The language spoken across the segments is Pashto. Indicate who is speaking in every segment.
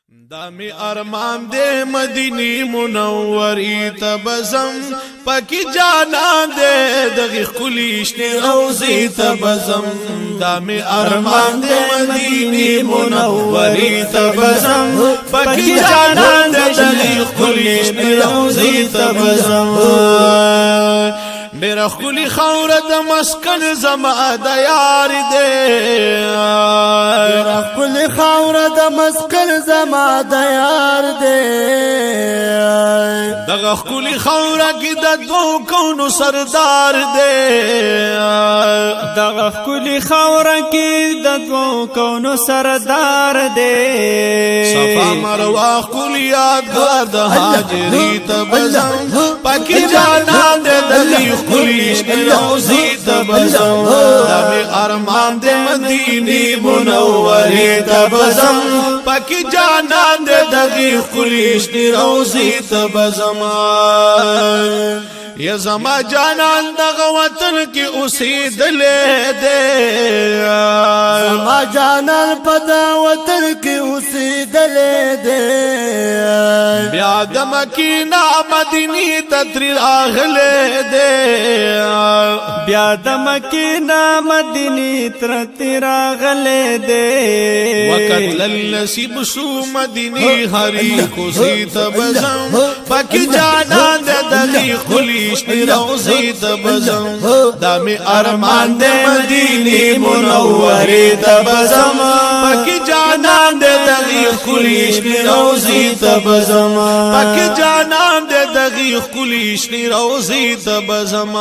Speaker 1: دا می ارمان دے مدینی منوری تبزم پاکی جانان دے دغی خلیشنی روزی تبزم دا می ارمان دے مدینی منوری تبزم پاکی جانان دے دغی خلیشنی روزی تبزم میرا خلی خور د مسکن زما د یار دے
Speaker 2: میرا خلی خور د مسکن زما د یار دے
Speaker 1: دغه خلی خور کی د دو کونو سردار دے
Speaker 2: دغه خلی خور کی د دو کونو سردار دے
Speaker 1: صفا مروه خلی یادگار د هاجری تبزم پاکی جانان دے دلی خلیش روزی تبزم دمی ارمان دے مدینی منوری تبزم پاکی جانان دے دغی خلیش روزی تبزم یا زما جانان دغه وطن کی اوسیدلې دے
Speaker 2: زما جانان په دا وطن کی اوسیدلې دے
Speaker 1: بیا د مکینه مدینی تدری راغلې دے
Speaker 2: بیا د مکینه مدینی تر راغلې دے
Speaker 1: وقت للنصیب شو مدینی هری کو سی تبزم پاکی جانان دے دغی خلی روزی تبزم دامی ارمان دے مدینی منوری تبزم پاکی جانان دے دغی خلیش روزی تبزم پاکی جانان دے دغی خلیش روزی تبزم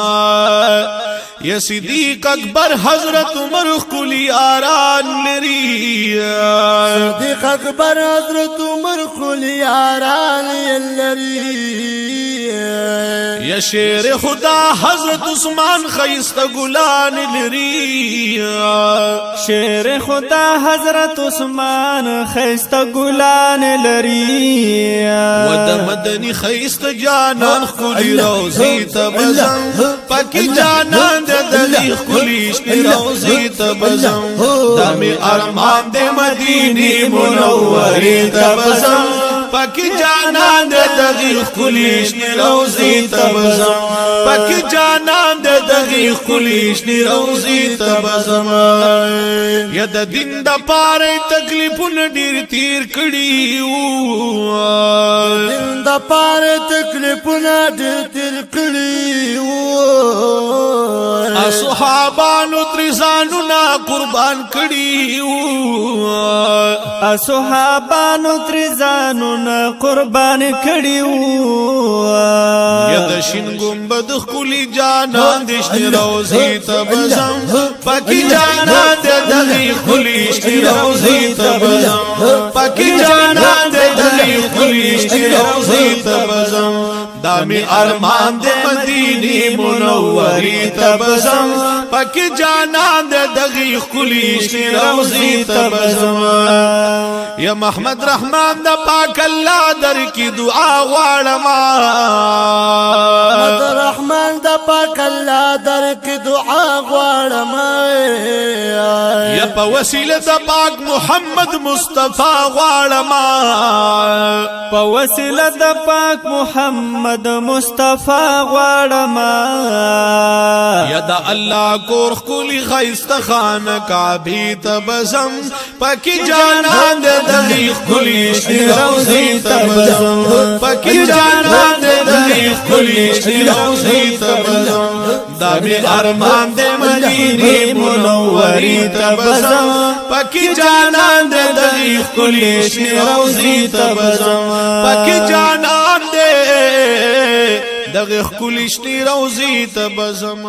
Speaker 1: یا صدیق اکبر حضرت عمر خلی آران لری
Speaker 2: صدیق اکبر حضرت عمر خلی آران لری
Speaker 1: یا شیر خدا حضرت عثمان خیست گلان لری
Speaker 2: شیر خدا حضرت عثمان خیست گلان لری
Speaker 1: و د مدنی خیست جانان خلی روزی تبزم پاکی جانان دے دلی خلیش روزی تبزم دمی ارمان دے مدینی منوری تبزم پاکی جانان دے دغی خلیش روزی تبزم پاکی جانان دے دغی خلیش روزی تبزم یا د دین د پاره تکلیفونه ډیر تیر کړي
Speaker 2: دین د پاره تکلیفونه ډیر تیر کړي
Speaker 1: صحابانو تر ځانونه قربان کړي
Speaker 2: صحابانو تر ځانونه قربان کړي
Speaker 1: یا د شین ګمبد خلی جانان دشت روزی تبزم پاکی جانان دے دغی خلیش روزی تبزم پاکی جانان دے دغی خلیش روزی تبزم دامی ارمان دے مدینی منوری تبزم پاکی جانان دے دغی خلیش روزی تبزم یا محمد رحمان دا پاک اللہ در کی دعا غواړما
Speaker 2: محمد رحمان دا پاک اللہ در کی دعا غواړما
Speaker 1: یا په وسیله د پاک محمد مصطفی غواړما
Speaker 2: په وسیله د پاک محمد مصطفی غواړما
Speaker 1: یا د الله کور خلی خیست خانه کعبه تبزم پاکی جانان د دغی خلیش روزی تبزم پاکی جانان د دغی خلیش روزی تبزم دامی ارمان د مدینی منوری تبزم پاکی جانان د دغی خلیش روزی تبزم پاکی جانان د دغی خلیش روزی تبزم